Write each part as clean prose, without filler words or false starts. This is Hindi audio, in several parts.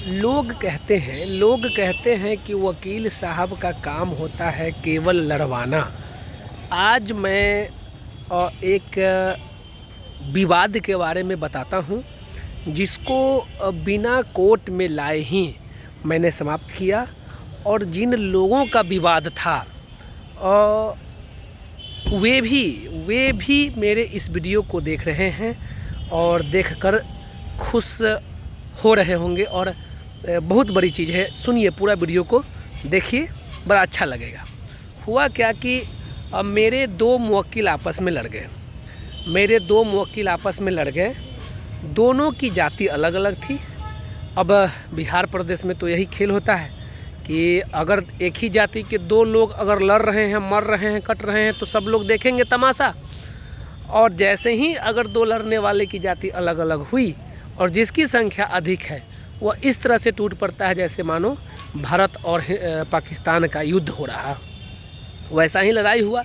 लोग कहते हैं कि वकील साहब का काम होता है केवल लड़वाना। आज मैं एक विवाद के बारे में बताता हूँ जिसको बिना कोर्ट में लाए ही मैंने समाप्त किया। और जिन लोगों का विवाद था वे भी मेरे इस वीडियो को देख रहे हैं और देखकर खुश हो रहे होंगे। और बहुत बड़ी चीज़ है, सुनिए पूरा वीडियो को देखिए, बड़ा अच्छा लगेगा। हुआ क्या कि अब मेरे दो मुवक्किल आपस में लड़ गए। दोनों की जाति अलग अलग थी। अब बिहार प्रदेश में तो यही खेल होता है कि अगर एक ही जाति के दो लोग अगर लड़ रहे हैं, मर रहे हैं, कट रहे हैं तो सब लोग देखेंगे तमाशा। और जैसे ही अगर दो लड़ने वाले की जाति अलग अलग हुई और जिसकी संख्या अधिक है वह इस तरह से टूट पड़ता है जैसे मानो भारत और पाकिस्तान का युद्ध हो रहा। वैसा ही लड़ाई हुआ।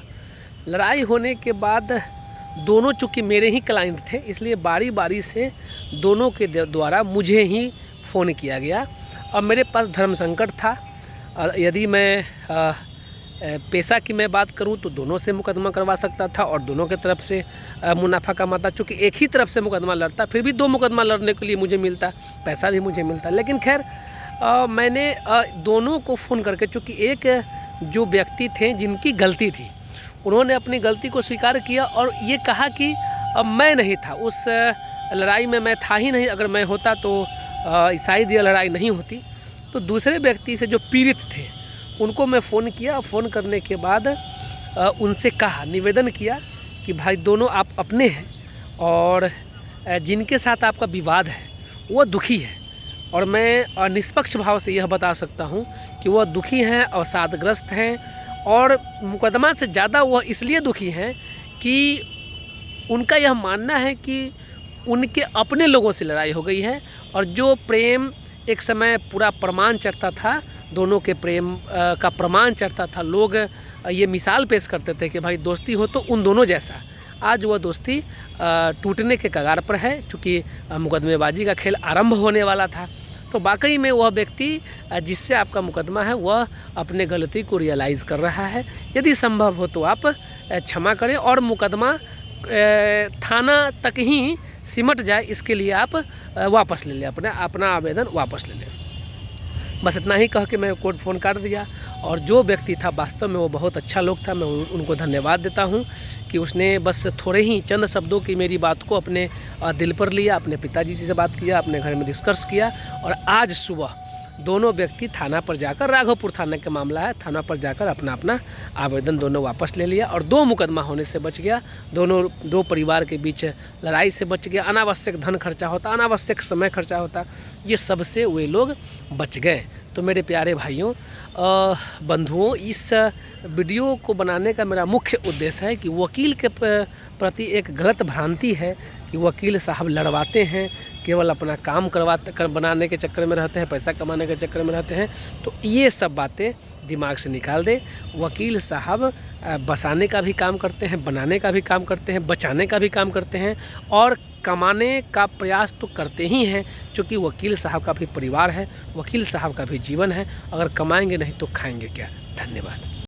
लड़ाई होने के बाद दोनों, चूँकि मेरे ही क्लाइंट थे, इसलिए बारी बारी से दोनों के द्वारा मुझे ही फ़ोन किया गया। अब मेरे पास धर्म संकट था और यदि मैं पैसा की मैं बात करूं तो दोनों से मुकदमा करवा सकता था और दोनों के तरफ से मुनाफा कमाता। चूँकि एक ही तरफ से मुकदमा लड़ता, फिर भी दो मुकदमा लड़ने के लिए मुझे मिलता, पैसा भी मुझे मिलता। लेकिन खैर मैंने दोनों को फ़ोन करके, चूँकि एक जो व्यक्ति थे जिनकी गलती थी, उन्होंने अपनी गलती को स्वीकार किया और ये कहा कि अब मैं नहीं था उस लड़ाई में, मैं था ही नहीं। अगर मैं होता तो शायद ये लड़ाई नहीं होती। तो दूसरे व्यक्ति से जो पीड़ित थे उनको मैं फ़ोन किया। फ़ोन करने के बाद उनसे कहा, निवेदन किया कि भाई दोनों आप अपने हैं और जिनके साथ आपका विवाद है वो दुखी है। और मैं निष्पक्ष भाव से यह बता सकता हूँ कि वह दुखी हैं, अवसादग्रस्त हैं। और मुकदमा से ज़्यादा वह इसलिए दुखी हैं कि उनका यह मानना है कि उनके अपने लोगों से लड़ाई हो गई है। और जो प्रेम एक समय पूरा प्रमाण चढ़ता था, दोनों के प्रेम का प्रमाण चढ़ता था, लोग ये मिसाल पेश करते थे कि भाई दोस्ती हो तो उन दोनों जैसा, आज वह दोस्ती टूटने के कगार पर है। चूँकि मुकदमेबाजी का खेल आरंभ होने वाला था। तो वाकई में वह व्यक्ति जिससे आपका मुकदमा है वह अपने गलती को रियलाइज़ कर रहा है। यदि संभव हो तो आप क्षमा करें और मुकदमा थाना तक ही सिमट जाए, इसके लिए आप वापस ले लें, अपना आवेदन वापस ले लें। बस इतना ही कह के मैं कोर्ट फ़ोन काट दिया। और जो व्यक्ति था वास्तव में वो बहुत अच्छा लोग था, मैं उनको धन्यवाद देता हूँ कि उसने बस थोड़े ही चंद शब्दों की मेरी बात को अपने दिल पर लिया, अपने पिताजी से बात किया, अपने घर में डिस्कस किया। और आज सुबह दोनों व्यक्ति थाना पर जाकर, राघोपुर थाना का मामला है, थाना पर जाकर अपना आवेदन दोनों वापस ले लिया और दो मुकदमा होने से बच गया। दो परिवार के बीच लड़ाई से बच गया। अनावश्यक धन खर्चा होता, अनावश्यक समय खर्चा होता, ये सब से वे लोग बच गए। तो मेरे प्यारे भाइयों, बंधुओं, इस वीडियो को बनाने का मेरा मुख्य उद्देश्य है कि वकील के प्रति एक गलत भ्रांति है कि वकील साहब लड़वाते हैं, केवल अपना काम बनाने के चक्कर में रहते हैं, पैसा कमाने के चक्कर में रहते हैं। तो ये सब बातें दिमाग से निकाल दें। वकील साहब बसाने का भी काम करते हैं, बनाने का भी काम करते हैं, बचाने का भी काम करते हैं और कमाने का प्रयास तो करते ही हैं। क्योंकि वकील साहब का भी परिवार है, वकील साहब का भी जीवन है। अगर कमाएंगे नहीं तो खाएंगे क्या। धन्यवाद।